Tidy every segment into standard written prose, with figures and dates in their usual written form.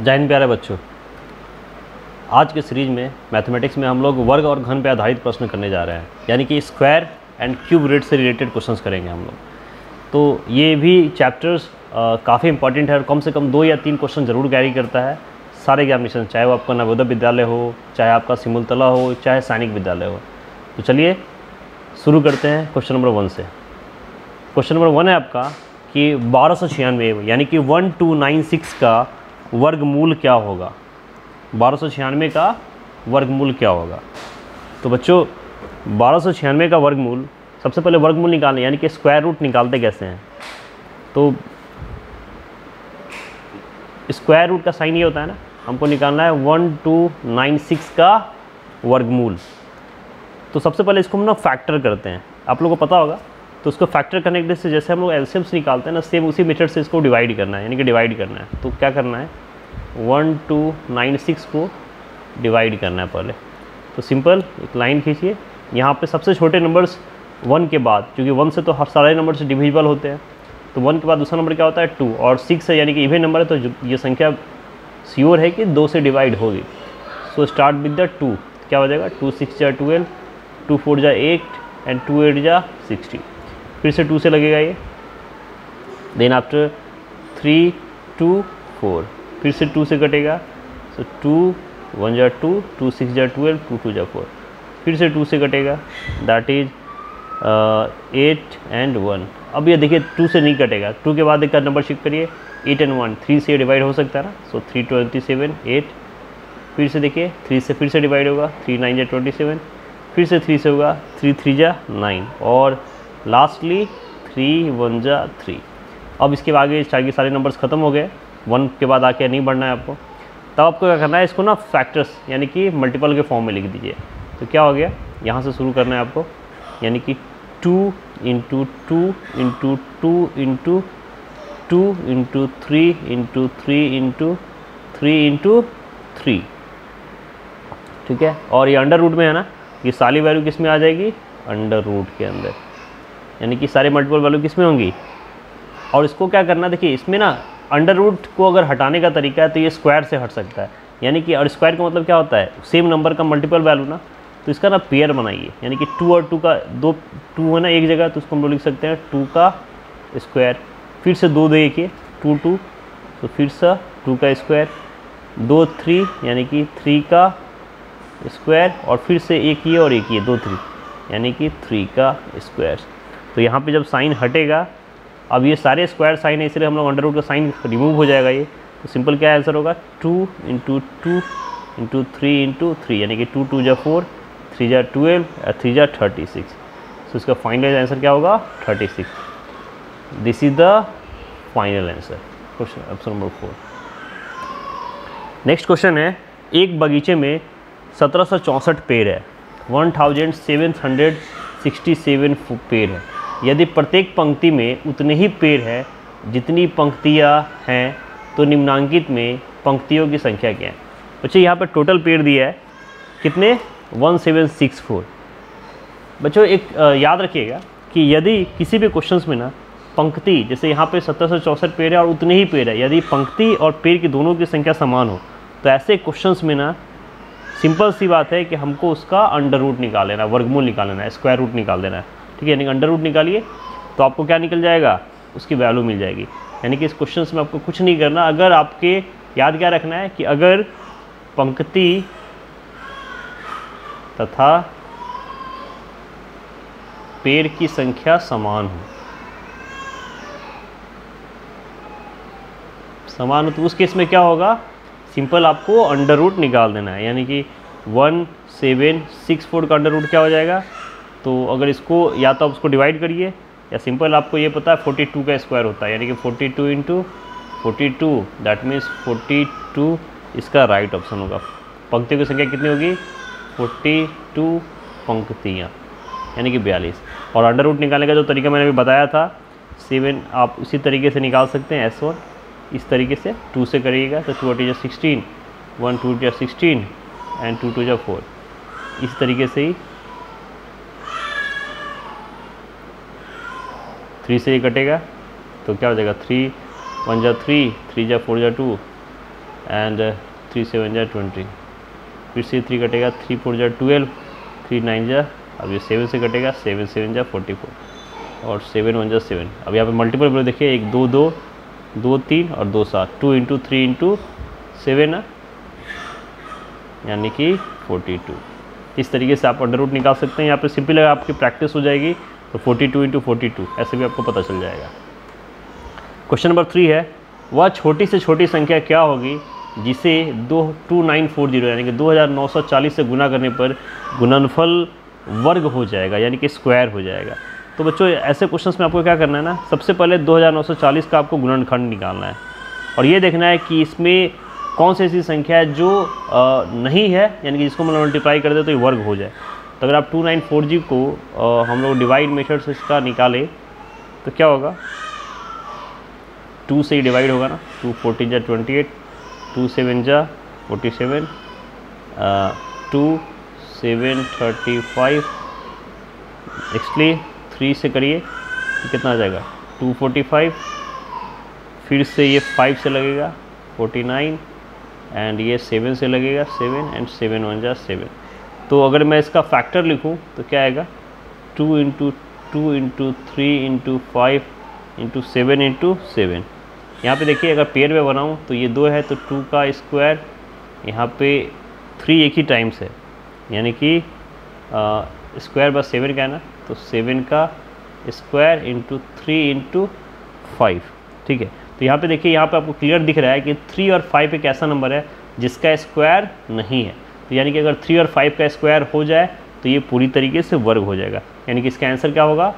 जय हिंद प्यारे बच्चों। आज के सीरीज में मैथमेटिक्स में हम लोग वर्ग और घन पे आधारित प्रश्न करने जा रहे हैं, यानी कि स्क्वायर एंड क्यूब रूट से रिलेटेड क्वेश्चंस करेंगे हम लोग। तो ये भी चैप्टर्स काफ़ी इंपॉर्टेंट है और कम से कम 2 या 3 क्वेश्चन ज़रूर कैरी करता है सारे एग्जामिनेशन, चाहे वो आपका नवोदय विद्यालय हो, चाहे आपका सिमुलतला हो, चाहे सैनिक विद्यालय हो। तो चलिए शुरू करते हैं क्वेश्चन नंबर 1 से। क्वेश्चन नंबर 1 है आपका कि 1296 यानी कि 1296 का वर्गमूल क्या होगा। 1296 का वर्गमूल क्या होगा। तो बच्चों 1296 का वर्गमूल, सबसे पहले वर्गमूल निकालने यानी कि स्क्वायर रूट निकालते कैसे हैं। तो स्क्वायर रूट का साइन ये होता है ना, हमको निकालना है 1296 का वर्गमूल। तो सबसे पहले इसको हम ना फैक्टर करते हैं, आप लोगों को पता होगा। तो उसको फैक्टर करने के से जैसे हम लोग एलसीएम्स निकालते हैं ना, सेम उसी मेथड से इसको डिवाइड करना है, यानी कि डिवाइड करना है। तो क्या करना है, 1296 को डिवाइड करना है पहले। तो सिंपल एक लाइन खींचिए, यहाँ पे सबसे छोटे नंबर्स 1 के बाद, क्योंकि 1 से तो हर सारे नंबर से डिविजिबल होते हैं, तो 1 के बाद दूसरा नंबर क्या होता है 2, और 6 है यानी कि इवन नंबर है, तो ये संख्या श्योर है कि 2 से डिवाइड होगी। सो स्टार्ट विद द 2, क्या हो जाएगा 2 6 जा 12, 2 4 जा 8 एंड 2 8 जा 60। फिर से 2 से लगेगा ये, देन आफ्टर 3 2 4, फिर से 2 से कटेगा। सो 2 1 जा 2, 2 6 जा 12, 2 2 जा 4, फिर से 2 से कटेगा, दैट इज 8 एंड 1। अब ये देखिए 2 से नहीं कटेगा, 2 के बाद एक नंबर शिफ्ट करिए, 8 एंड 1, 3 से डिवाइड हो सकता है ना। सो 3 27 8, फिर से देखिए 3 से फिर से डिवाइड होगा, 3 9 जा 27, फिर से 3 से होगा, 3 3 जा 9, और लास्टली 3 1 जा 3। अब इसके आगे सारे नंबर्स ख़त्म हो गए, 1 के बाद आके नहीं बढ़ना है आपको। तब आपको क्या करना है, इसको ना फैक्टर्स यानी कि मल्टीपल के फॉर्म में लिख दीजिए। तो क्या हो गया, यहाँ से शुरू करना है आपको, यानी कि 2 into 2 into 2 into 2 into 3 into 3 into 3 into 3, ठीक है। और ये अंडर रूट में है ना, ये सारी वैल्यू किस में आ जाएगी, अंडर रूट के अंदर, यानी कि सारे मल्टीपल वैल्यू किस में होंगी। और इसको क्या करना, देखिए इसमें ना अंडर रूट को अगर हटाने का तरीका है तो ये स्क्वायर से हट सकता है, यानी कि और स्क्वायर का मतलब क्या होता है, सेम नंबर का मल्टीपल वैल्यू ना, तो इसका ना पेयर बनाइए, यानी कि 2 और 2 का 2 है ना एक जगह, तो उसको हम लोग लिख सकते हैं 2 का स्क्वायर। फिर से 2 देखिए 2 2, तो फिर से 2 का स्क्वायर, 2 3 यानी कि 3 का स्क्वायर, और फिर से एक ये और एक ये 2 3 यानी कि 3 का स्क्वायर। तो यहाँ पे जब साइन हटेगा, अब ये सारे स्क्वायर साइन है, इसलिए हम लोग अंडर रूट का साइन रिमूव हो जाएगा ये। तो सिंपल क्या आंसर होगा, 2 इंटू 2 इंटू 3 इंटू 3, यानी कि 2 2 जा 4, 3 जा 12 और 3 जा 36। तो इसका फाइनल आंसर क्या होगा, 36। This is the final answer, question option number 4। Next question है, एक बगीचे में 1764 पेड़ है, 1767 पेड़ है। यदि प्रत्येक पंक्ति में उतने ही पेड़ है जितनी पंक्तियाँ हैं, तो निम्नांकित में पंक्तियों की संख्या क्या है। बच्चों यहाँ पर टोटल पेड़ दिया है कितने, 1764। बच्चों एक याद रखिएगा कि यदि किसी भी क्वेश्चंस में ना पंक्ति, जैसे यहाँ पे 1764 पेड़ है और उतने ही पेड़ है, यदि पंक्ति और पेड़ की दोनों की संख्या समान हो, तो ऐसे क्वेश्चंस में ना सिंपल सी बात है कि हमको उसका अंडर रूट निकाल लेना है, वर्गमूल निकाल लेना है, स्क्वायर रूट निकाल देना है, ठीक है। यानी अंडर रूट निकालिए तो आपको क्या निकल जाएगा, उसकी वैल्यू मिल जाएगी। यानी कि इस क्वेश्चन में आपको कुछ नहीं करना, अगर आपके याद क्या रखना है कि अगर पंक्ति तथा पेड़ की संख्या समान हो, तो उस केस में क्या होगा, सिंपल आपको अंडर रूट निकाल देना है। यानी कि 1764 का अंडर रूट क्या हो जाएगा, तो अगर इसको या तो आप उसको डिवाइड करिए, या सिंपल आपको ये पता है 42 का स्क्वायर होता है, यानी कि 42 इंटू 42, दैट मीन्स 42 इसका राइट ऑप्शन होगा। पंक्तियों की संख्या कितनी होगी, 42 पंक्तियाँ, यानी कि 42। और अंडर रूट निकालने का जो तरीका मैंने अभी बताया था 7, आप उसी तरीके से निकाल सकते हैं। S1 इस तरीके से 2 से करिएगा तो 2 8 जा 16, 1 2 जा 16 एंड 2 2 जा 4, इस तरीके से ही 3 से ही कटेगा। तो क्या हो जाएगा, 3 1 जा 3, 3 जा 4 जा 2 एंड 3 7 जा 20, फिर से 3 कटेगा, 3 4 जा 12, 3 9 जा, अब ये 7 से कटेगा, 7 7 जा 44 और 7 1 जा 7। अब यहाँ पे मल्टीपल वैल्यू देखिए, 1 2 2 2 3 और 2 7, 2 इंटू 3 इंटू 7 है, यानी कि 42। इस तरीके से आप अंडर रूट निकाल सकते हैं। यहाँ पे सिंपल अगर आपकी प्रैक्टिस हो जाएगी तो 42 इंटू 42 ऐसे भी आपको पता चल जाएगा। क्वेश्चन नंबर 3 है, वह छोटी से छोटी संख्या क्या होगी जिसे 2940 यानी कि 2940 से गुना करने पर गुणनफल वर्ग हो जाएगा, यानी कि स्क्वायर हो जाएगा। तो बच्चों ऐसे क्वेश्चंस में आपको क्या करना है ना, सबसे पहले 2940 का आपको गुणनखंड निकालना है और ये देखना है कि इसमें कौन सी ऐसी संख्या है जो नहीं है, यानी कि जिसको हम मल्टीप्लाई कर दे तो ये वर्ग हो जाए। तो अगर आप 2940 को हम लोग डिवाइड मेथड से इसका निकालें तो क्या होगा, 2 से ही डिवाइड होगा ना, 2 14 जा 28, 2 7 जा 47, 2 7 35, एक्चुअली 3 से करिए तो कितना आ जाएगा 245, फिर से ये 5 से लगेगा 49 एंड ये 7 से लगेगा 7 एंड 7 1 जा 7। तो अगर मैं इसका फैक्टर लिखूं तो क्या आएगा 2 into 2 into 3 into 5 into 7 into 7। यहाँ पे देखिए अगर पेयर में बनाऊँ तो ये 2 है तो 2 का स्क्वायर, यहाँ पे 3 एक ही टाइम्स है, यानी कि स्क्वायर बस 7 का है ना, तो 7 का स्क्वायर इंटू 3 इंटू 5। ठीक है, तो यहाँ पे देखिए, यहाँ पे आपको क्लियर दिख रहा है कि 3 और 5 एक ऐसा नंबर है जिसका स्क्वायर नहीं है। तो यानी कि अगर 3 और 5 का स्क्वायर हो जाए तो ये पूरी तरीके से वर्ग हो जाएगा, यानी कि इसका आंसर क्या होगा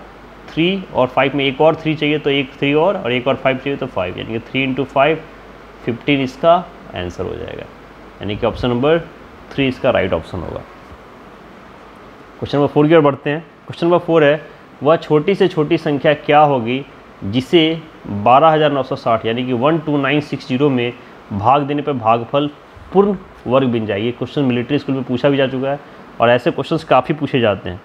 3 और 5 में एक और 3 चाहिए तो एक 3 और एक और 5 चाहिए तो 5, यानी कि 3 इंटू 5 15 इसका आंसर हो जाएगा, यानी कि ऑप्शन नंबर 3 इसका राइट ऑप्शन होगा। क्वेश्चन नंबर 4 की ओर बढ़ते हैं। क्वेश्चन नंबर 4 है, वह छोटी से छोटी संख्या क्या होगी जिसे 12960 यानी कि 12960 में भाग देने पर भागफल पूर्ण वर्ग बन जाए। ये क्वेश्चन मिलिट्री स्कूल में पूछा भी जा चुका है और ऐसे क्वेश्चंस काफ़ी पूछे जाते हैं।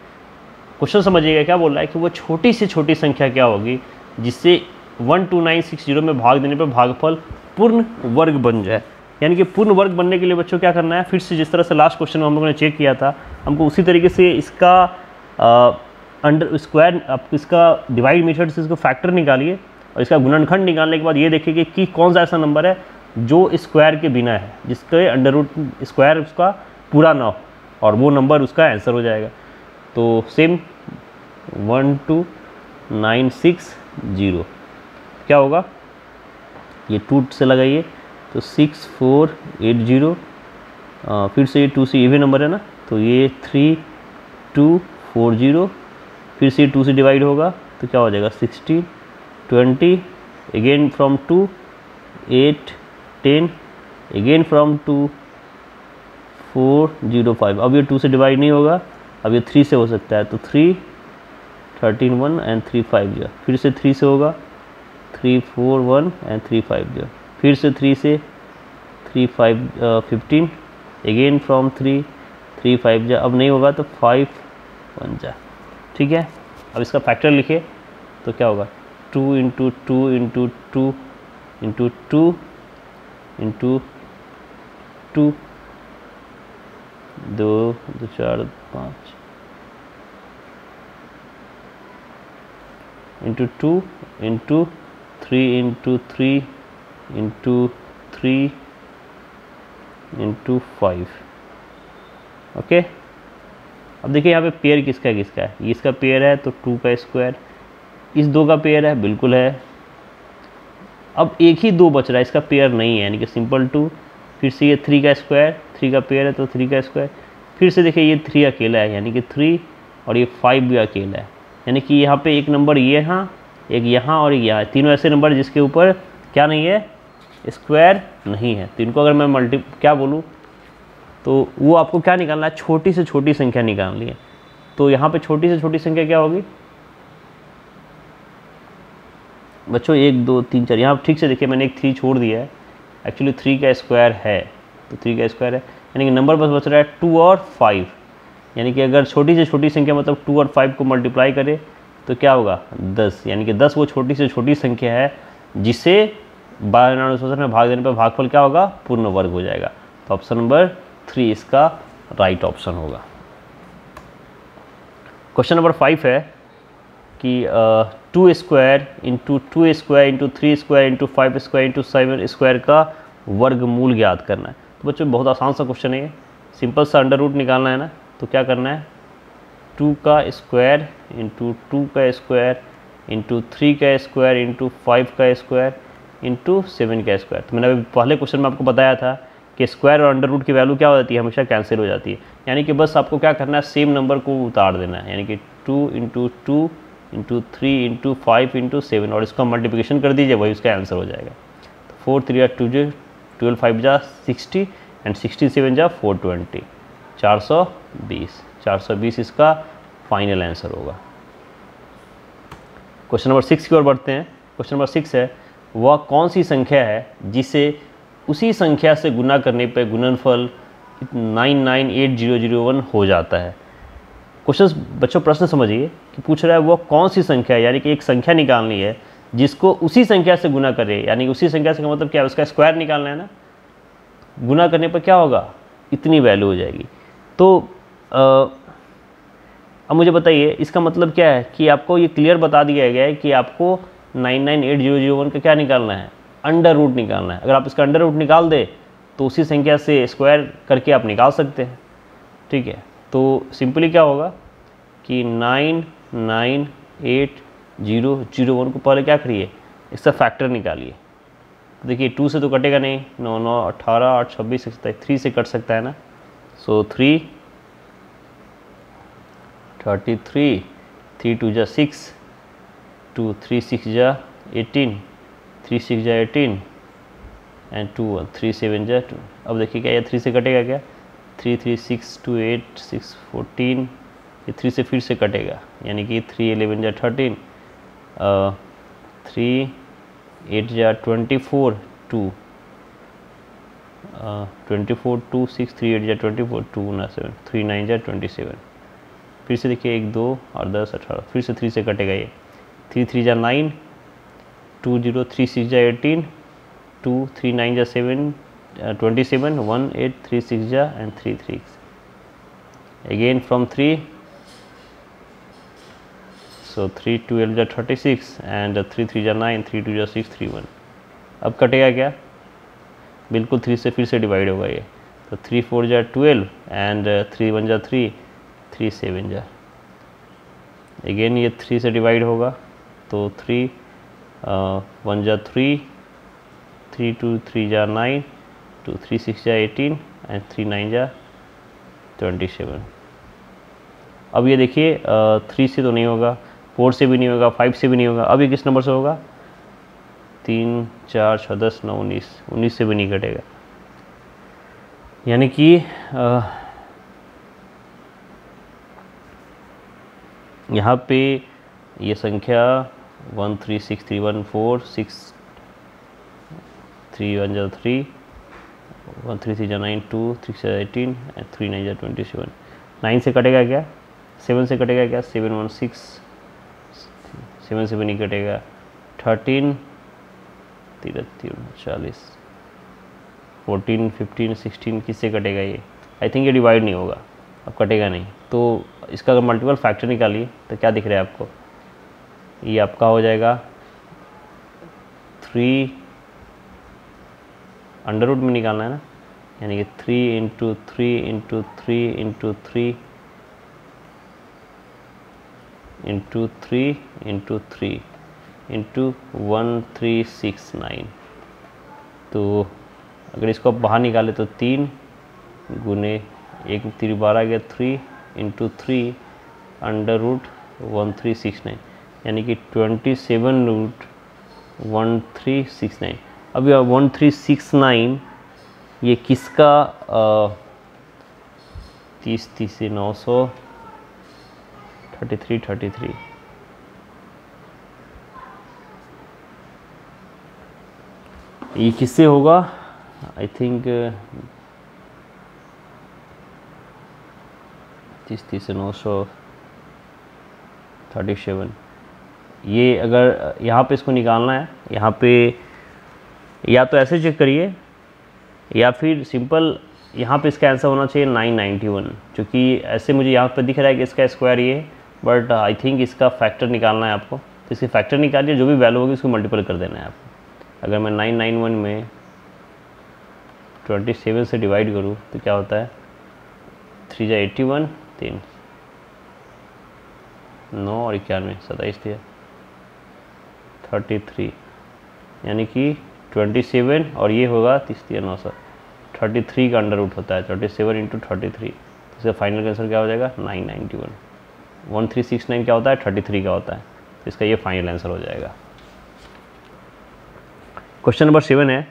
क्वेश्चन समझिएगा, क्या बोल रहा है कि वो छोटी से छोटी संख्या क्या होगी जिससे 12960 में भाग देने पर भागफल पूर्ण वर्ग बन जाए। यानी कि पूर्ण वर्ग बनने के लिए बच्चों क्या करना है, फिर से जिस तरह से लास्ट क्वेश्चन में हम लोगों ने चेक किया था, हमको उसी तरीके से इसका अंडर स्क्वायर, आप इसका डिवाइड मेथड से इसको फैक्टर निकालिए और इसका गुणनखंड निकालने के बाद ये देखिए कि कौन सा ऐसा नंबर है जो स्क्वायर के बिना है, जिसके अंडर रूट स्क्वायर उसका पूरा ना हो, और वो नंबर उसका आंसर हो जाएगा। तो सेम 12960 क्या होगा, ये 2 से लगाइए तो 6480, फिर से ये 2 से इवन नंबर है ना, तो ये 3240, फिर से 2 से डिवाइड होगा तो क्या हो जाएगा 16 20, अगेन फ्रॉम 2 8 10, अगेन फ्रॉम 2 405। अब ये 2 से डिवाइड नहीं होगा, अब ये 3 से हो सकता है तो 3 13 1 एंड 3 5 जो, फिर से 3 से होगा 3 4 1 एंड 3 5 जो, फिर से 3 से 3 5 15, अगेन फ्रॉम 3 3 5 जा, अब नहीं होगा तो 5 1 जा। ठीक है, अब इसका फैक्टर लिखे तो क्या होगा 2 into 2 into 2 into 2 into 2, 2 2 4 5 into 2 into 3 into 3 into 3 into 5। Okay, अब देखिए यहाँ पे पेयर किसका है, किसका है, ये इसका पेयर है तो 2 का स्क्वायर, इस 2 का पेयर है, बिल्कुल है। अब एक ही 2 बच रहा है, इसका पेयर नहीं है, यानी कि सिंपल 2, फिर से ये 3 का स्क्वायर, 3 का पेयर है तो 3 का स्क्वायर, फिर से देखिए ये 3 अकेला है, यानी कि 3, और ये 5 भी अकेला है, यानी कि यहाँ पे एक नंबर ये यहाँ, एक यहाँ और एक यहाँ, तीनों ऐसे नंबर जिसके ऊपर क्या नहीं है, स्क्वायर नहीं है। तो इनको अगर मैं क्या बोलूँ तो वो आपको क्या निकालना है, छोटी से छोटी संख्या निकालनी है। तो यहाँ पे छोटी से छोटी संख्या क्या होगी बच्चों, 1 2 3 4, यहाँ ठीक से देखिए मैंने एक 3 छोड़ दिया है, एक्चुअली 3 का स्क्वायर है, तो 3 का स्क्वायर है, यानी कि नंबर बस बच रहा है 2 और 5, यानी कि अगर छोटी से छोटी संख्या मतलब 2 और 5 को मल्टीप्लाई करें तो क्या होगा 10, यानी कि 10 वो छोटी से छोटी संख्या है जिसे 92 में भाग देने पर भागफल क्या होगा, पूर्ण वर्ग हो जाएगा। तो ऑप्शन नंबर 3 इसका राइट ऑप्शन होगा। क्वेश्चन नंबर 5 है कि 2 square into 2 square into 3 square into 5 square into 7 square का वर्गमूल ज्ञात करना है। तो बच्चों बहुत आसान सा क्वेश्चन है, सिंपल सा अंडर रूट निकालना है ना। तो क्या करना है, 2 का स्क्वायर इंटू 2 का स्क्वायर इंटू 3 का स्क्वायर इंटू 5 का स्क्वायर इंटू 7 का स्क्वायर। तो मैंने अभी पहले क्वेश्चन में आपको बताया था कि स्क्वायर और अंडर रूट की वैल्यू क्या हो जाती है, हमेशा कैंसिल हो जाती है। यानी कि बस आपको क्या करना है, सेम नंबर को उतार देना है। यानी कि 2 इंटू 2 इंटू 3 इंटू 5 इंटू 7 और इसका मल्टीप्लिकेशन कर दीजिए, वही उसका आंसर हो जाएगा। तो 4 3 जा 2 12 5 जा 60 एंड 67 जा 420, 420 इसका फाइनल आंसर होगा। क्वेश्चन नंबर 6 की ओर बढ़ते हैं। क्वेश्चन नंबर 6 है, वह कौन सी संख्या है जिसे उसी संख्या से गुना करने पर गुणनफल 998001 हो जाता है। क्वेश्चन बच्चों प्रश्न समझिए कि पूछ रहा है वह कौन सी संख्या है, यानी कि एक संख्या निकालनी है जिसको उसी संख्या से गुना करे। यानी उसी संख्या से का मतलब क्या है, उसका स्क्वायर निकालना है ना। गुना करने पर क्या होगा, इतनी वैल्यू हो जाएगी। तो अब मुझे बताइए इसका मतलब क्या है कि आपको ये क्लियर बता दिया गया है कि आपको 998001 का क्या निकालना है, अंडर रूट निकालना है। अगर आप इसका अंडर रूट निकाल दे तो उसी संख्या से स्क्वायर करके आप निकाल सकते हैं। ठीक है, तो सिंपली क्या होगा कि 998001 को पहले क्या करिए, इसका फैक्टर निकालिए। देखिए 2 से तो कटेगा नहीं, 9 9 18 8 26 27, 3 से कट सकता है ना। सो 3 33, 3 2 जा 6, 2 3 6 जा 18, 3 6 जा 18 एंड 2 1 3 7 जा 2। अब देखिए क्या ये 3 से कटेगा क्या, 3 3 6 2 8 6 14, ये 3 से फिर से कटेगा, यानी कि 3 11 जा 13, 3 8 जा 24 2, 24 2 6 3 8 जा 24 2 ना 7 3 9 जा 27। फिर से देखिए 1 2 और 10 18, फिर से 3 से कटेगा ये, 3 3 जा 9, 2 0 3 6 जा 18, 2 3 9 जा 7 27, 1 8 3 6 जा and 3 3 again from 3, so 3 12 जा 36 and 3 3 जा 9, 3 2 जा 6 3 1। अब कटेगा क्या, बिल्कुल 3 से फिर से डिवाइड होगा ये, तो 3 4 जा 12 and 3 1 जा 3, 3 7 जा, अगेन ये 3 से डिवाइड होगा, तो 3 1 जा 3, 3 2 3 जा 9, 2 3 6 जा 18 एंड 3 9 जा 27। अब ये देखिए 3 से तो नहीं होगा, 4 से भी नहीं होगा, 5 से भी नहीं होगा। अब ये किस नंबर से होगा, 3 4 6 10 9 19 से भी नहीं कटेगा। यानी कि यहाँ पे ये संख्या 1 3 6 3 1 4 6 3 1 जा 3, 1 3 3 जा 9, 2 3 जा 18 एंड 3 9 जा 27। 9 से कटेगा क्या, 7 से कटेगा क्या, 7 1 6, 7 से भी नहीं कटेगा, 13 33 40, 14 15 16 किससे कटेगा ये, आई थिंक ये डिवाइड नहीं होगा, अब कटेगा नहीं। तो इसका अगर मल्टीपल फैक्टर निकालिए तो क्या दिख रहा है आपको, ये आपका हो जाएगा 3 अंडर रूट में निकालना है ना, यानी कि 3 into 3 into 3 into 3 into 3 into 3 into 1369। तो अगर इसको आप बाहर निकाले तो 3 गुने 1 3 12 गया 3 इंटू 3 अंडर रूट 1369, यानी कि 27 रूट 1369। अब यह 1369 ये किसका 30 30 से 900 33 ये किससे होगा, आई थिंक 30 30 से 937। ये अगर यहाँ पे इसको निकालना है, यहाँ पे या तो ऐसे चेक करिए या फिर सिंपल यहाँ पे इसका आंसर होना चाहिए 991, क्योंकि ऐसे मुझे यहाँ पे दिख रहा है कि इसका स्क्वायर ये है, बट आई थिंक इसका फैक्टर निकालना है आपको। तो इसकी फैक्टर निकालिए, जो भी वैल्यू होगी उसको मल्टीपल कर देना है आपको। अगर मैं 991 में 27 से डिवाइड करूँ तो क्या होता है, 3 जा 81, 3 9 और 91 27 दिया 33, यानी कि 27 और ये होगा 30 9 33 का अंडर रूट होता है 37 इंटू 33। तो इसका फाइनल आंसर क्या हो जाएगा 991। 1369 क्या होता है 33 का होता है, तो इसका ये फाइनल आंसर हो जाएगा। क्वेश्चन नंबर 7 है,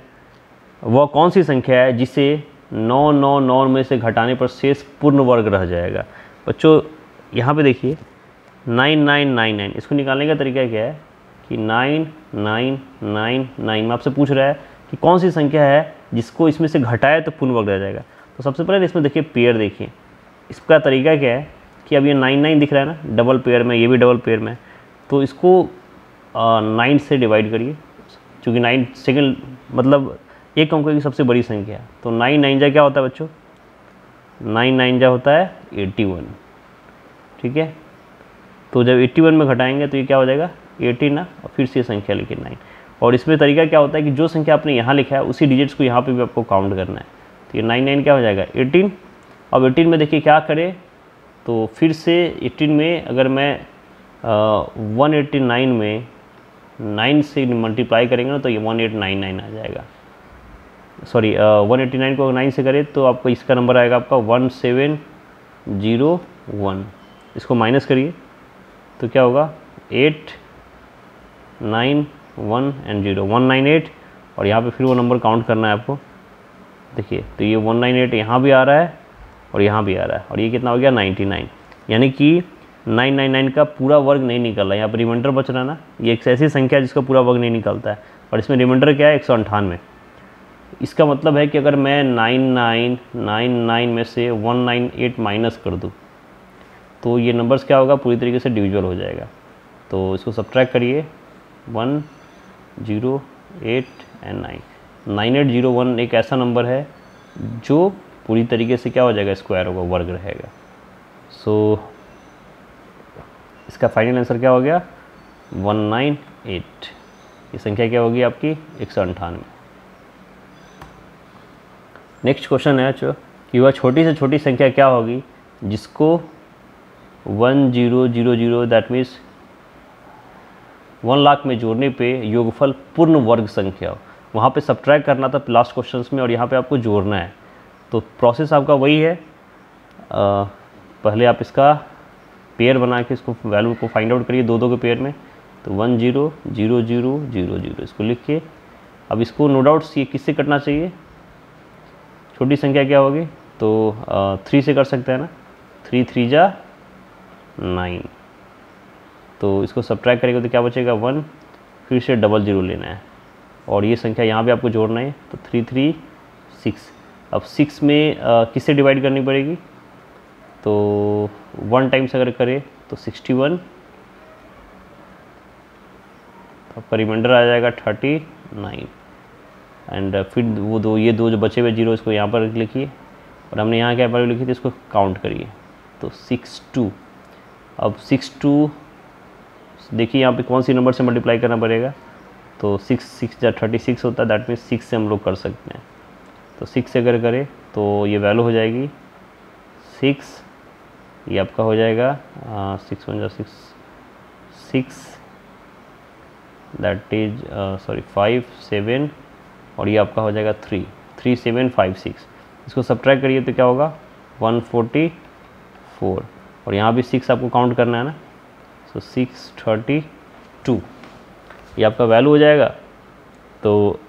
वह कौन सी संख्या है जिसे 999 में से घटाने पर शेष पूर्ण वर्ग रह जाएगा। बच्चों यहाँ पे देखिए 9999, इसको निकालने का तरीका क्या है कि 9999 में आपसे पूछ रहा है कि कौन सी संख्या है जिसको इसमें से घटाए तो पूर्ण वर्ग रह जाएगा। तो सबसे पहले इसमें देखिए पेयर, देखिए इसका तरीका क्या है कि अब ये 99 दिख रहा है ना, डबल पेयर में, ये भी डबल पेयर में, तो इसको 9 से डिवाइड करिए, क्योंकि 9 सेकंड मतलब एक अंक की सबसे बड़ी संख्या है। तो 9 9 जा क्या होता है बच्चों, 9 9 जा होता है 81, ठीक है। तो जब 81 में घटाएंगे तो ये क्या हो जाएगा 18 ना, और फिर से संख्या लिखिए 9। और इसमें तरीका क्या होता है कि जो संख्या आपने यहाँ लिखा है उसी डिजिट्स को यहाँ पे भी आपको काउंट करना है। तो ये 9 9 क्या हो जाएगा 18। अब 18 में देखिए क्या करें, तो फिर से 18 में अगर मैं 189 में 9 से मल्टीप्लाई करेंगे ना तो ये 1899 आ जाएगा। सॉरी 189 को 9 से करें तो आपको इसका नंबर आएगा आपका 1701। इसको माइनस करिए तो क्या होगा 8 9 1 एंड 0 198, और यहाँ पे फिर वो नंबर काउंट करना है आपको। देखिए तो ये 198 यहाँ भी आ रहा है और यहाँ भी आ रहा है, और ये कितना हो गया 99, यानी कि 999 का पूरा वर्ग नहीं निकल रहा है। यहाँ पर रिमाइंडर बच रहा है ना, ये एक ऐसी संख्या है जिसका पूरा वर्ग नहीं निकलता है, और इसमें रिमाइंडर क्या है 198। इसका मतलब है कि अगर मैं 9999 में से 198 माइनस कर दूँ तो ये नंबर्स क्या होगा, पूरी तरीके से डिविजुअल हो जाएगा। तो इसको सब्ट्रैक्ट करिए 1 0 8 एंड 9। 9801 एक ऐसा नंबर है जो पूरी तरीके से क्या हो जाएगा, स्क्वायर होगा, वर्ग रहेगा। सो इसका फाइनल आंसर क्या हो गया 198। ये संख्या क्या होगी आपकी 198। नेक्स्ट क्वेश्चन है कि वह छोटी से छोटी संख्या क्या होगी जिसको 1000 दैट मीन्स 1 लाख में जोड़ने पे योगफल पूर्ण वर्ग संख्या हो। वहाँ पे सब्ट्रैक्ट करना था लास्ट क्वेश्चंस में, और यहाँ पे आपको जोड़ना है। तो प्रोसेस आपका वही है, पहले आप इसका पेयर बना के इसको वैल्यू को फाइंड आउट करिए दो के पेयर में। तो 10 0 0 0 0 इसको लिख के अब इसको नो डाउट्स ये किससे कटना चाहिए, छोटी संख्या क्या होगी, तो 3 से कर सकते हैं ना, 3 3 जा 9। तो इसको सब्ट्रैक्ट करेंगे तो क्या बचेगा 1, फिर से 0 लेना है, और ये संख्या यहाँ भी आपको जोड़ना है। तो 3 3 6। अब 6 में किससे डिवाइड करनी पड़ेगी, तो 1 टाइम्स अगर करें तो 61, तो आपका रिमाइंडर आ जाएगा 39। एंड फिर वो ये दो जो बचे हुए जीरो इसको यहाँ पर लिखिए, और हमने यहाँ क्या वैल्यू लिखी थी इसको काउंट करिए। तो 62। अब 62 देखिए यहाँ पे कौन सी नंबर से मल्टीप्लाई करना पड़ेगा, तो 6 6 जा 36 होता है, दैट मीन्स 6 से हम लोग कर सकते हैं। तो 6 से अगर करें तो ये वैल्यू हो जाएगी 6, ये आपका हो जाएगा 6 1 जा 6 दैट इज सॉरी 5 7, और ये आपका हो जाएगा 3 3 7 5 6। इसको सब्ट्रैक्ट करिए तो क्या होगा 144, और यहाँ भी 6 आपको काउंट करना है ना, तो 632 ये आपका वैल्यू हो जाएगा। तो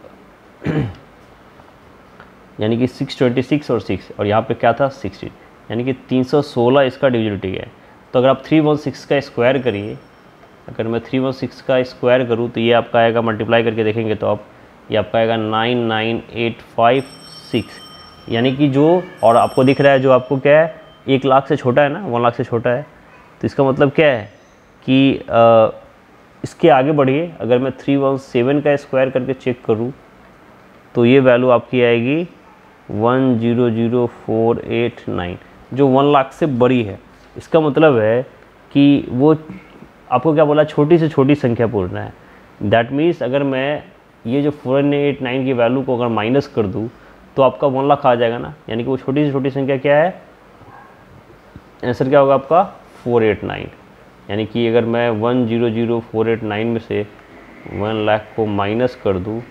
यानी कि 626 और 6, और यहाँ पे क्या था 16, यानी कि 316 इसका डिविजिबिलिटी है। तो अगर आप 316 का स्क्वायर करिए, अगर मैं 316 का स्क्वायर करूँ तो ये आपका आएगा, मल्टीप्लाई करके देखेंगे तो आप ये आपका आएगा 99856, यानी कि जो, और आपको दिख रहा है जो आपको क्या है 1 लाख से छोटा है ना, 1 लाख से छोटा है। तो इसका मतलब क्या है कि इसके आगे बढ़िए, अगर मैं 317 का स्क्वायर करके चेक करूँ तो ये वैल्यू आपकी आएगी 1,00,489 जो 1 लाख से बड़ी है। इसका मतलब है कि वो आपको क्या बोला, छोटी से छोटी संख्या पूछना है। दैट मीन्स अगर मैं ये जो 489 की वैल्यू को अगर माइनस कर दूँ तो आपका 1 लाख आ जाएगा ना, यानी कि वो छोटी से छोटी संख्या क्या है, आंसर क्या होगा आपका 489। यानी कि अगर मैं 1,00,489 में से 1 लाख को माइनस कर दूँ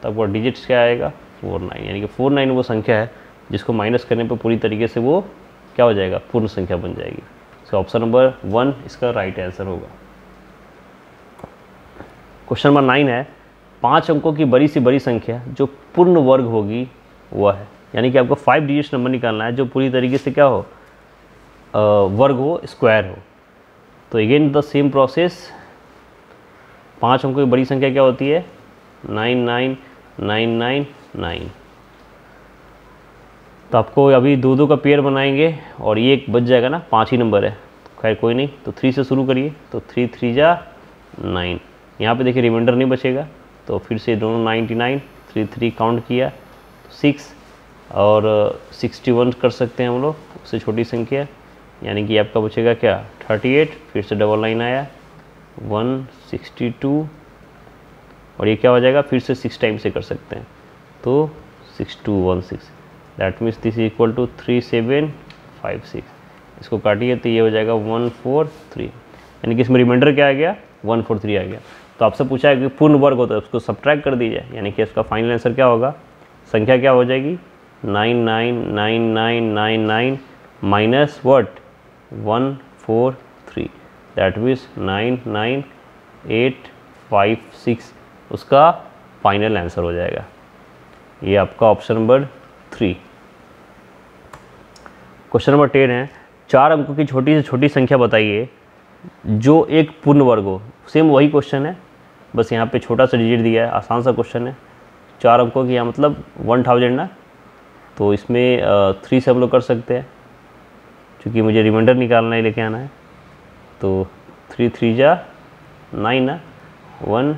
तो आपका डिजिट्स क्या आएगा 49, यानी कि 49 वो संख्या है जिसको माइनस करने पर पूरी तरीके से वो क्या हो जाएगा, पूर्ण संख्या बन जाएगी। सो ऑप्शन नंबर 1 इसका राइट आंसर होगा। क्वेश्चन नंबर 9 है 5 अंकों की बड़ी से बड़ी संख्या जो पूर्ण वर्ग होगी वह है। यानी कि आपको 5 डिजिट्स नंबर निकालना है जो पूरी तरीके से क्या हो, वर्ग हो, स्क्वायर हो। तो अगेन द सेम प्रोसेस, 5 अंकों की बड़ी संख्या क्या होती है 99999। तो आपको अभी दो दो का पेयर बनाएंगे और ये एक बच जाएगा ना, 5 ही नंबर है, खैर कोई नहीं। तो 3 से शुरू करिए, तो 3 3 जा 9। यहाँ पे देखिए रिमाइंडर नहीं बचेगा, तो फिर से दोनों 99, 3 3 काउंट किया तो 6 और 61 कर सकते हैं हम लोग, उससे छोटी संख्या, यानी कि आपका बचेगा क्या 38, फिर से डबल लाइन आया 162 और ये क्या हो जाएगा, फिर से 6 टाइम से कर सकते हैं तो 6216। That means this is equal to 3756। इसको काटिए तो ये हो जाएगा 143, यानी कि इसमें रिमाइंडर क्या आ गया 143 आ गया। तो आपसे पूछा है कि पूर्ण वर्ग होता है, उसको सब्ट्रैक्ट कर दीजिए, यानी कि इसका फाइनल आंसर क्या होगा, संख्या क्या हो जाएगी 999999 माइनस व्हाट 143, दैट मीन्स 99856 उसका फाइनल आंसर हो जाएगा। ये आपका ऑप्शन नंबर 3। क्वेश्चन नंबर 10 है 4 अंकों की छोटी से छोटी संख्या बताइए जो एक पूर्ण वर्ग हो। सेम वही क्वेश्चन है, बस यहाँ पे छोटा सा डिजिट दिया है, आसान सा क्वेश्चन है। 4 अंकों की यहाँ मतलब 1000 ना, तो इसमें 3 से हम लोग कर सकते हैं, क्योंकि मुझे रिमाइंडर निकालना है, लेके आना है। तो 3 3 जा 9 ना 1,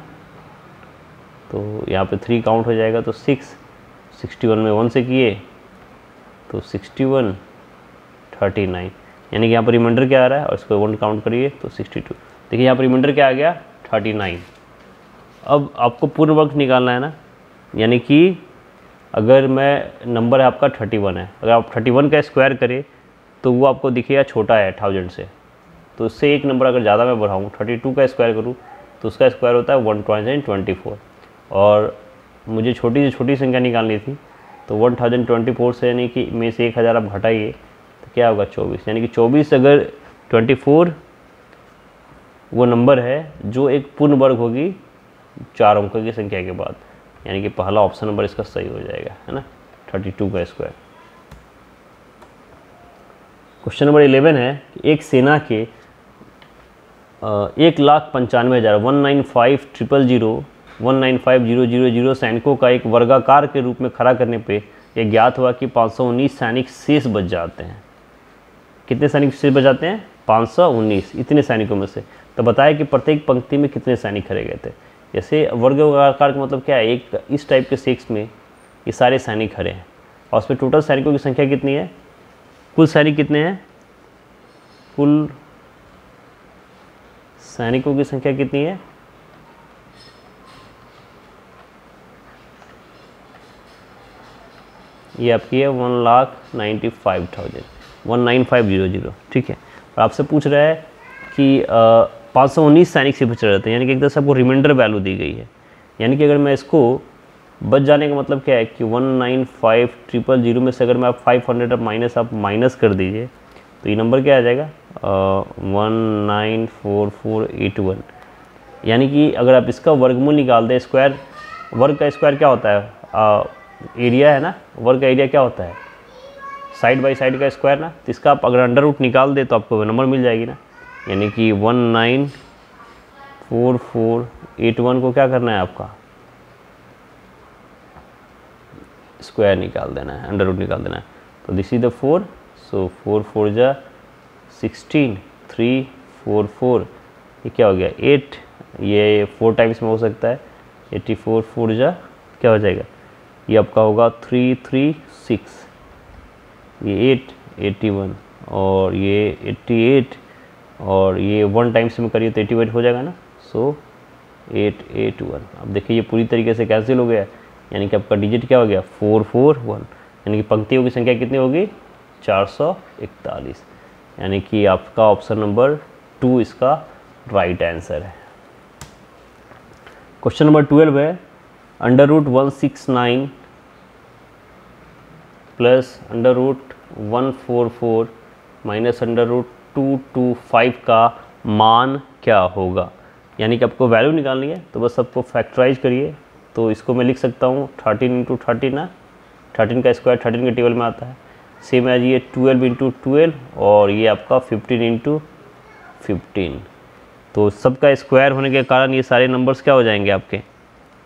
तो यहाँ पे 3 काउंट हो जाएगा तो 6, 61 में 1 से किए तो 61 39, यानी कि यहाँ पर रिमाइंडर क्या आ रहा है और इसको 1 काउंट करिए तो 62। देखिए यहाँ पर रिमाइंडर क्या आ गया 39। अब आपको पूर्ण वर्ग निकालना है ना, यानी कि अगर मैं नंबर है आपका 31 है, अगर आप 31 का स्क्वायर करें तो वो आपको दिखेगा छोटा है 1000 से, तो उससे एक नंबर अगर ज़्यादा मैं बढ़ाऊँ 32 का स्क्वायर करूँ तो उसका स्क्वायर होता है 1024। और मुझे छोटी से छोटी संख्या निकालनी थी तो 1024 से, यानी कि में से 1000 आप घटाइए तो क्या होगा 24, यानी कि 24 अगर 24 वो नंबर है जो एक पूर्ण वर्ग होगी 4 अंकों की संख्या के बाद, यानी कि पहला ऑप्शन नंबर इसका सही हो जाएगा, है ना 32 का स्क्वायर। क्वेश्चन नंबर 11 है कि एक सेना के 1,95,195,000 सैनिकों का एक वर्गाकार के रूप में खड़ा करने पे यह ज्ञात हुआ कि 519 सैनिक शेष बच जाते हैं। कितने सैनिक शेष बच जाते हैं 519, इतने सैनिकों में से। तो बताया कि प्रत्येक पंक्ति में कितने सैनिक खड़े गए थे। जैसे वर्गाकार का मतलब क्या है, एक इस टाइप के सेक्स में ये सारे सैनिक खड़े हैं और उसमें टोटल सैनिकों की संख्या कितनी है, कुल सैनिक कितने हैं, कुल सैनिकों की संख्या कितनी है, ये आपकी है 1,95,000 ठीक है। और आपसे पूछ रहा है कि 519 सैनिक से बच रहे थे, यानी कि एक तरह से आपको रिमाइंडर वैल्यू दी गई है। यानी कि अगर मैं इसको बच जाने का मतलब क्या है कि 195,000 में से अगर मैं आप 500 आप माइनस कर दीजिए तो ये नंबर क्या आ जाएगा 194481। यानी कि अगर आप इसका वर्गमूल निकाल दें, स्क्वायर, वर्ग का स्क्वायर क्या होता है, एरिया है ना, वर्ग का एरिया क्या होता है साइड बाई साइड का स्क्वायर ना, तो इसका आप अगर अंडर रूट निकाल दे तो आपको नंबर मिल जाएगी ना। यानी कि 194481 को क्या करना है आपका स्क्वायर निकाल देना है, अंडर रूट निकाल देना है। तो दिस इज द 4, सो 4 4 जा 16, 3 4 4, ये क्या हो गया 8, ये 4 टाइम्स में हो सकता है, 84 4 जा क्या हो जाएगा ये आपका होगा 336, ये 8 81 और ये 88 और ये 1 टाइम्स में करिए तो 88 हो जाएगा ना। सो 881। अब देखिए ये पूरी तरीके से कैंसिल हो गया, यानी कि आपका डिजिट क्या हो गया 441, यानी कि पंक्तियों की संख्या कितनी होगी 441, यानी कि आपका ऑप्शन नंबर 2 इसका राइट आंसर है। क्वेश्चन नंबर 12 है √169 प्लस √144 माइनस √225 का मान क्या होगा। यानी कि आपको वैल्यू निकालनी है तो बस सबको फैक्टराइज करिए। तो इसको मैं लिख सकता हूँ 13 × 13 ना, 13 का स्क्वायर 13 के टेबल में आता है। सेम है ये 12 × 12 और ये आपका 15 × 15। तो सबका स्क्वायर होने के कारण ये सारे नंबर्स क्या हो जाएंगे, आपके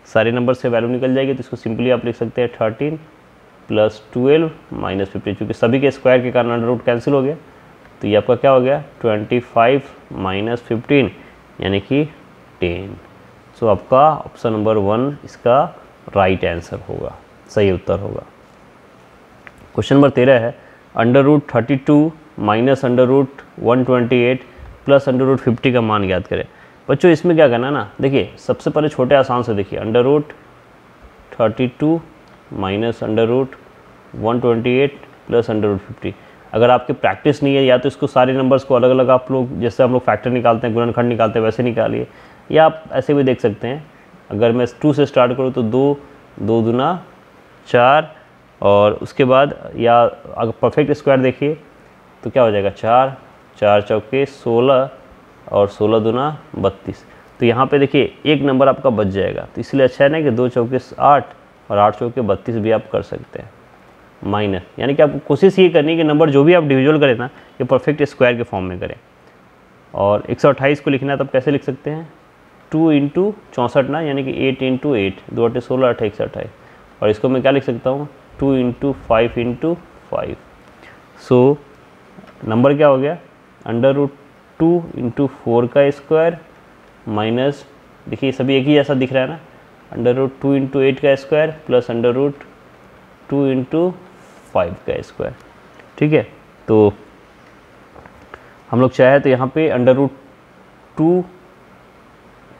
सारे नंबर से वैल्यू निकल जाएगी। तो इसको सिंपली आप लिख सकते हैं 13 + 12 - 15, क्योंकि सभी के स्क्वायर के कारण अंडर रूट कैंसिल हो गया। तो ये आपका क्या हो गया 25 - 15 यानी कि 10। सो आपका ऑप्शन नंबर 1 इसका राइट आंसर होगा, सही उत्तर होगा। क्वेश्चन नंबर 13 है √32 माइनस √128 प्लस √50 का मान ज्ञात करें। बच्चों इसमें क्या करना है ना, देखिए सबसे पहले छोटे आसान से देखिए √32 माइनस √128 प्लस √50। अगर आपकी प्रैक्टिस नहीं है या तो इसको सारे नंबर्स को अलग अलग आप लोग, जैसे हम लोग फैक्टर निकालते हैं, गुणनखंड निकालते हैं, वैसे निकालिए, या आप ऐसे भी देख सकते हैं। अगर मैं 2 से स्टार्ट करूँ तो 2 2 दूना 4 और उसके बाद, या अगर परफेक्ट स्क्वायर देखिए तो क्या हो जाएगा 4 4 चौके 16 और 16 दूना 32। तो यहाँ पे देखिए एक नंबर आपका बच जाएगा। तो इसलिए अच्छा है ना कि 2 चौके 8 और 8 चौके 32 भी आप कर सकते हैं माइनस, यानी कि आपको कोशिश ये करनी है कि नंबर जो भी आप डिविजुअल करें ना ये परफेक्ट स्क्वायर के फॉर्म में करें। और 128 को लिखना है तब कैसे लिख सकते हैं 2 × 64 ना, यानी कि 8 × 8 2 8 16 8 128। और इसको मैं क्या लिख सकता हूँ 2 × 5 × 5। सो नंबर क्या हो गया √2 × 4 का स्क्वायर माइनस, देखिए सभी एक ही जैसा दिख रहा है ना, √2 × 8 का स्क्वायर प्लस √2 × 5 का स्क्वायर। ठीक है, तो हम लोग चाहे तो यहाँ पे √2,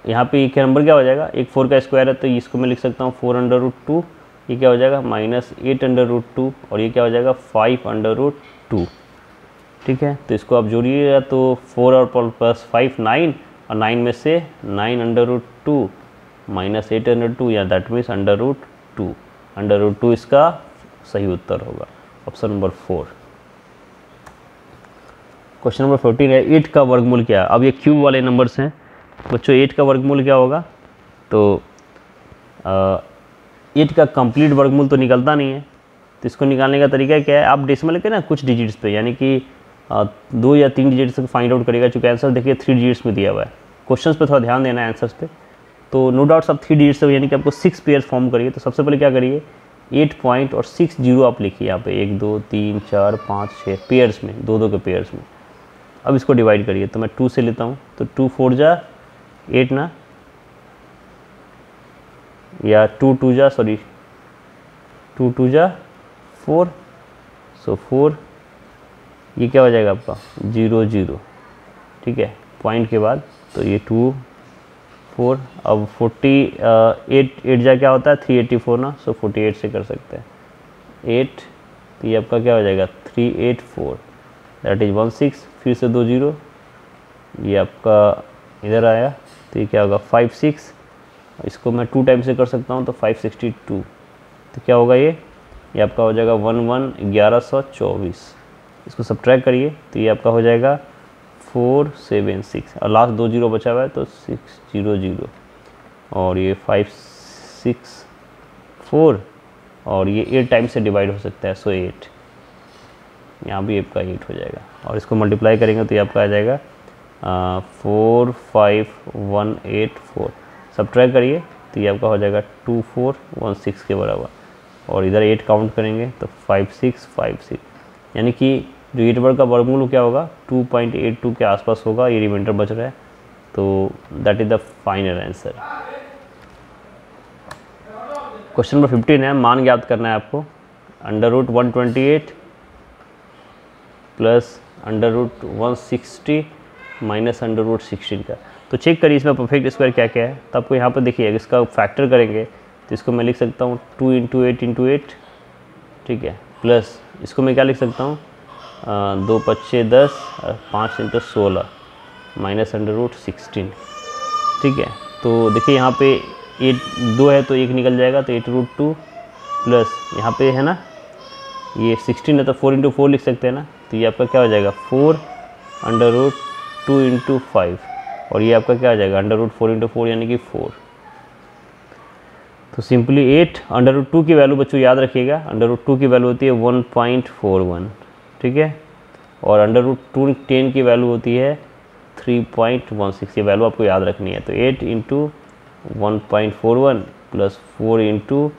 यहाँ पे क्या नंबर क्या हो जाएगा, एक 4 का स्क्वायर है तो इसको मैं लिख सकता हूँ 4 √2, ये क्या हो जाएगा माइनस 8 √2 और ये क्या हो जाएगा 5 √2। ठीक है, तो इसको आप जोड़िएगा तो 4 और प्लस 5 9 और 9 में से 9 √2 माइनस 8 √2, या दैट मीन्स √2। √2 इसका सही उत्तर होगा, ऑप्शन नंबर 4। क्वेश्चन नंबर 14 है 8 का वर्गमूल क्या है। अब ये क्यूब वाले नंबर्स हैं बच्चों, 8 का वर्गमूल क्या होगा। तो 8 का कंप्लीट वर्गमूल तो निकलता नहीं है, तो इसको निकालने का तरीका क्या है, आप डेसिमल के ना कुछ डिजिट्स पे, यानी कि 2 या 3 डिजिट्स को फाइंड आउट करेगा। चूँकि आंसर देखिए 3 डिजिट्स में दिया हुआ है, क्वेश्चन पे थोड़ा ध्यान देना है आंसर्स पे। तो नो डाउट्स आप 3 डिजिट्स यानी कि आपको 6 पेयर्स फॉर्म करिए। तो सबसे पहले क्या करिए 8 पॉइंट और 6 जीरो आप लिखिए यहाँ पे, 1 2 3 4 5 6 पेयर्स में, 2 2 के पेयर्स में। अब इसको डिवाइड करिए, तो मैं 2 से लेता हूँ तो 2 4 जा 8 ना, या 2 2 जा 4, सो 4, ये क्या हो जाएगा आपका 0 0। ठीक है, पॉइंट के बाद तो ये 2 4, अब 8 जा क्या होता है 384 ना, सो 48 से कर सकते हैं 8, तो ये आपका क्या हो जाएगा 384, दैट इज 16, फिर से 2 0, ये आपका इधर आया तो ये क्या होगा 5 6, इसको मैं 2 टाइम से कर सकता हूँ तो 562, तो क्या होगा ये आपका हो जाएगा 1124। इसको सब्ट्रैक्ट करिए तो ये आपका हो जाएगा 476 और लास्ट 2 जीरो बचा हुआ है तो 600 और ये 564 और ये 8 टाइम से डिवाइड हो सकता है, सो 8, यहाँ भी आपका 8 हो जाएगा। और इसको मल्टीप्लाई करेंगे तो ये आपका आ जाएगा 45184। सब्ट्रैक्ट करिए तो ये आपका हो जाएगा 2416 के बराबर, और इधर 8 काउंट करेंगे तो 5656, यानी कि जो 8 वर्ग का वर्गमूल क्या होगा 2.82 के आसपास होगा। ये रिमाइंडर बच रहा है, तो that is the final answer. Question number 15 है, मान ज्ञात करना है आपको। √128 प्लस √160 माइनस √16 का। तो चेक करिए इसमें परफेक्ट स्क्वायर क्या क्या है। तो आपको यहाँ पर देखिए इसका फैक्टर करेंगे तो इसको मैं लिख सकता हूँ 2 × 8 × 8, ठीक है, प्लस इसको मैं क्या लिख सकता हूँ 2 × 5 = 10 और 5 × 16 माइनस √16, ठीक है। तो देखिए यहाँ पे 8 2 है तो 1 निकल जाएगा, तो 8√2 प्लस यहाँ पे है ना ये 16 है तो 4 × 4 लिख सकते हैं ना। तो ये आपका क्या हो जाएगा 4 √2 × 5 और ये आपका क्या हो जाएगा √4 × 4 यानी कि 4। तो सिंपली 8 √2 की वैल्यू बच्चों याद रखिएगा, √2 की वैल्यू होती है 1.41, ठीक है, और √2 10 की वैल्यू होती है 3.16। ये वैल्यू आपको याद रखनी है। तो 8 × 1.41 प्लस 4 ×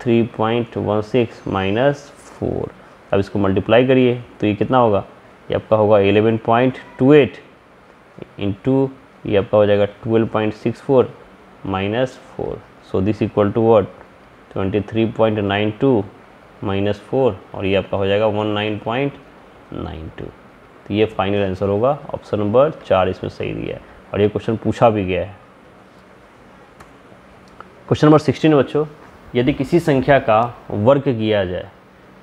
3.16 माइनस 4। अब इसको मल्टीप्लाई करिए तो ये कितना होगा, ये आपका होगा 11.28 इंटू ये आपका हो जाएगा 12.64 minus 4। So this equal to what 23.92 minus 4 और ये आपका हो जाएगा 19.92। तो ये फाइनल आंसर होगा ऑप्शन नंबर 4 इसमें सही दिया है और ये क्वेश्चन पूछा भी गया है। क्वेश्चन नंबर 16 बच्चों, यदि किसी संख्या का वर्ग किया जाए,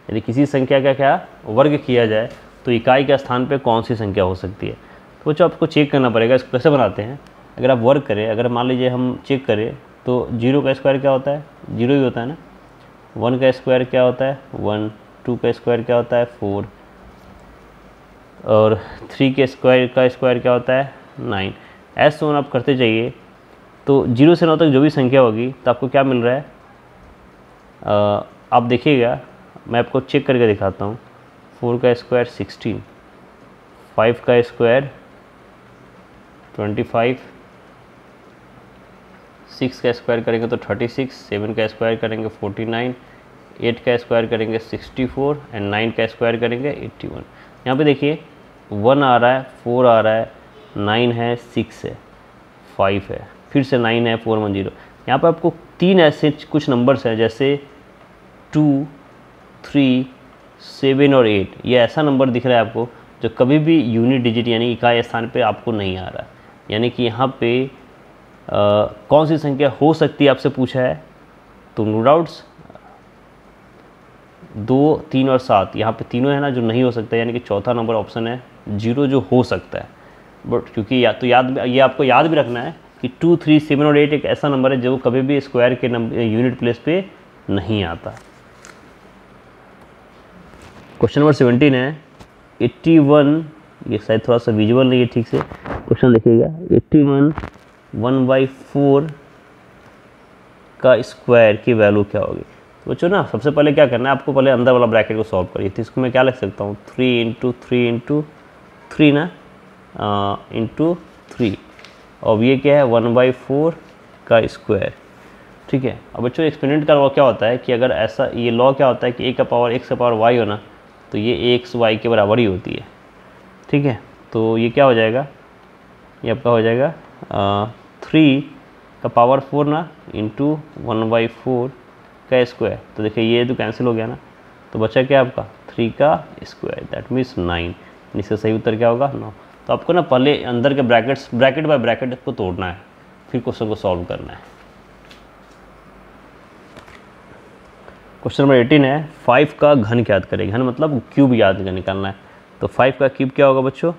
यदि किसी संख्या का क्या वर्ग किया जाए तो इकाई के स्थान पे कौन सी संख्या हो सकती है। तो बच्चों आपको चेक करना पड़ेगा इसको कैसे बनाते हैं। अगर आप वर्ग करें, अगर मान लीजिए हम चेक करें तो 0 का स्क्वायर क्या होता है 0 ही होता है ना, 1 का स्क्वायर क्या होता है 1, 2 का स्क्वायर क्या होता है 4 और 3 के स्क्वायर का स्क्वायर क्या होता है 9। ऐसे तो आप करते जाइए तो 0 से 9 तक जो भी संख्या होगी तो आपको क्या मिल रहा है, आप देखिएगा मैं आपको चेक करके दिखाता हूँ। 4 का स्क्वायर 16, 5 का स्क्वायर 25, 6 का स्क्वायर करेंगे तो 36, 7 का स्क्वायर करेंगे 49, 8 का स्क्वायर करेंगे 64 एंड 9 का स्क्वायर करेंगे 81। यहाँ पे देखिए 1 आ रहा है, 4 आ रहा है, 9 है, 6 है, 5 है, फिर से 9 है, 410। यहाँ पे आपको 3 ऐसे कुछ नंबर्स हैं जैसे 2, 3, 7 और 8। ये ऐसा नंबर दिख रहा है आपको जो कभी भी यूनिट डिजिट यानी इकाई स्थान पे आपको नहीं आ रहा है। यानी कि यहाँ पे कौन सी संख्या हो सकती है आपसे पूछा है, तो नो डाउट्स 2, 3 और 7 यहाँ पे तीनों है ना जो नहीं हो सकता, यानी कि चौथा नंबर ऑप्शन है 0 जो हो सकता है। बट क्योंकि ये आपको याद भी रखना है कि 2, 3, 7 और 8 एक ऐसा नंबर है जो कभी भी स्क्वायर के नंबर यूनिट प्लेस पे नहीं आता। क्वेश्चन नंबर 17 है 81, ये शायद थोड़ा सा विजुअल नहीं है ठीक से, क्वेश्चन देखिएगा 81 1/4 का स्क्वायर की वैल्यू क्या होगी। तो बच्चों ना सबसे पहले क्या करना है आपको, पहले अंदर वाला ब्रैकेट को सॉल्व करिए। तो इसको मैं क्या लिख सकता हूँ 3 × 3 × 3 ना इंटू 3, और ये क्या है 1/4 का स्क्वायर, ठीक है। अब बच्चों एक्सपोनेंट का लॉ क्या होता है कि अगर ऐसा ये लॉ क्या होता है कि a का पावर x का पावर y हो ना, तो ये ax y के बराबर ही होती है, ठीक है। तो ये क्या हो जाएगा, ये आपका हो जाएगा 3 का पावर 4 ना इंटू 1/4 का स्क्वायर। तो देखिए ये तो कैंसिल हो गया ना, तो बचा क्या आपका 3 का स्क्वायर, दैट मीन्स 9। इसका सही उत्तर क्या होगा 9। तो आपको ना पहले अंदर के ब्रैकेट बाय ब्रैकेट को तोड़ना है, फिर क्वेश्चन को सॉल्व करना है। क्वेश्चन नंबर 18 है 5 का घन याद करें। घन मतलब क्यूब याद निकालना है। तो 5 का क्यूब क्या होगा बच्चों,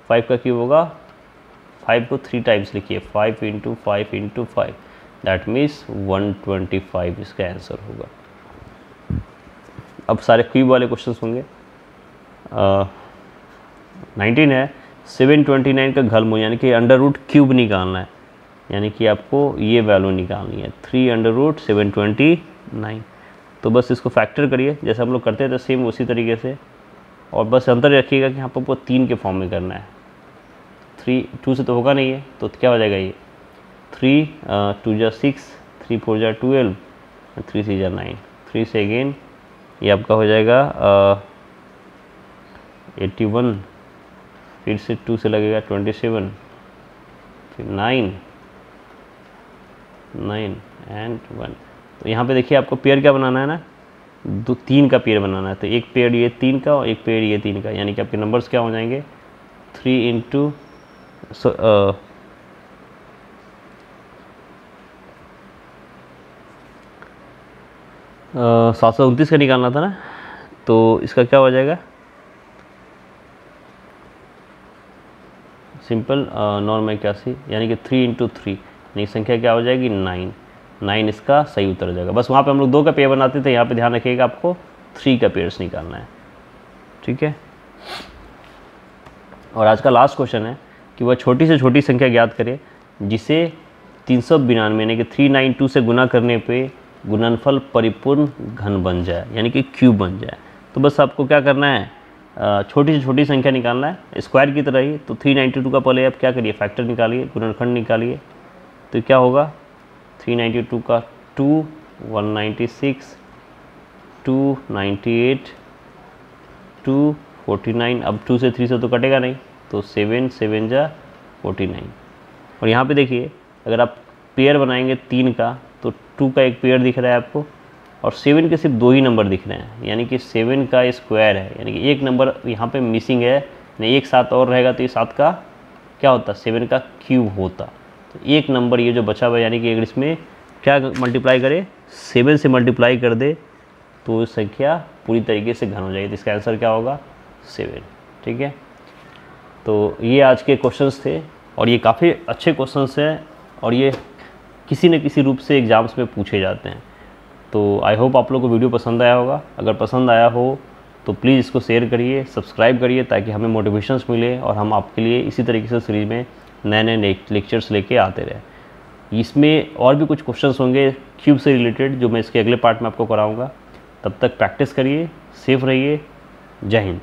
5 का क्यूब होगा, 5 को 3 टाइम्स लिखिए, 5 × 5 × 5, दैट मीन्स 125 इसका आंसर होगा। अब सारे क्यूब वाले क्वेश्चन होंगे। 19 है 729 का घनमूल यानी कि √³ निकालना है, यानी कि आपको ये वैल्यू निकालनी है 3√729। तो बस इसको फैक्टर करिए जैसे हम लोग करते थे सेम उसी तरीके से, और बस अंतर रखिएगा कि यहाँ पर आपको 3 के फॉर्म में करना है। 2 से तो होगा नहीं है, तो क्या हो जाएगा ये 3 2 × 6, 3 4 × 12, 3 3 × 9, 3 से अगेन ये आपका हो जाएगा 81, फिर से 2 से लगेगा 27, फिर 9 एंड 1, तो यहाँ पे देखिए आपको पेयर क्या बनाना है ना, 3 का पेयर बनाना है। तो एक पेयर ये 3 का और एक पेयर ये 3 का, यानी कि आपके नंबर्स क्या हो जाएंगे 3 इंटू 729 का निकालना था ना, तो इसका क्या हो जाएगा सिंपल 981, यानी कि 3 इंटू 3, यानी संख्या क्या हो जाएगी 9 इसका सही उत्तर हो जाएगा। बस वहाँ पे हम लोग 2 का पेयर बनाते थे, यहाँ पे ध्यान रखिएगा आपको 3 का पेयर्स निकालना है, ठीक है। और आज का लास्ट क्वेश्चन है कि वह छोटी से छोटी संख्या ज्ञात करे जिसे 392 यानी कि 392 से गुना करने पे गुणनफल परिपूर्ण घन बन जाए, यानी कि क्यूब बन जाए। तो बस आपको क्या करना है, छोटी से छोटी संख्या निकालना है स्क्वायर की तरह ही। तो 392 का पहले आप क्या करिए फैक्टर निकालिए, गुणनखंड निकालिए। तो क्या होगा 392 का 2, 196, 298, 249। अब 2 से 3 से तो कटेगा नहीं, तो 7 7 जा 49। और यहाँ पे देखिए अगर आप पेयर बनाएंगे 3 का, तो 2 का एक पेयर दिख रहा है आपको, और 7 के सिर्फ 2 ही नंबर दिख रहे हैं, यानी कि 7 का स्क्वायर है, यानी कि एक नंबर यहाँ पे मिसिंग है। नहीं, एक 7 और रहेगा तो ये 7 का क्या होता, 7 का क्यूब होता। तो एक नंबर ये जो बचा हुआ है, यानी कि अगर इसमें क्या मल्टीप्लाई करे 7 से मल्टीप्लाई कर दे तो संख्या पूरी तरीके से घन हो जाएगी। तो इसका आंसर क्या होगा 7, ठीक है। तो ये आज के क्वेश्चंस थे और ये काफ़ी अच्छे क्वेश्चंस हैं और ये किसी न किसी रूप से एग्ज़ाम्स में पूछे जाते हैं। तो आई होप आप लोगों को वीडियो पसंद आया होगा। अगर पसंद आया हो तो प्लीज़ इसको शेयर करिए, सब्सक्राइब करिए, ताकि हमें मोटिवेशंस मिले और हम आपके लिए इसी तरीके से सीरीज़ में नए नए लेक्चर्स लेके आते रहे। इसमें और भी कुछ क्वेश्चंस होंगे क्यूब से रिलेटेड, जो मैं इसके अगले पार्ट में आपको कराऊँगा। तब तक प्रैक्टिस करिए, सेफ रहिए। जय हिंद।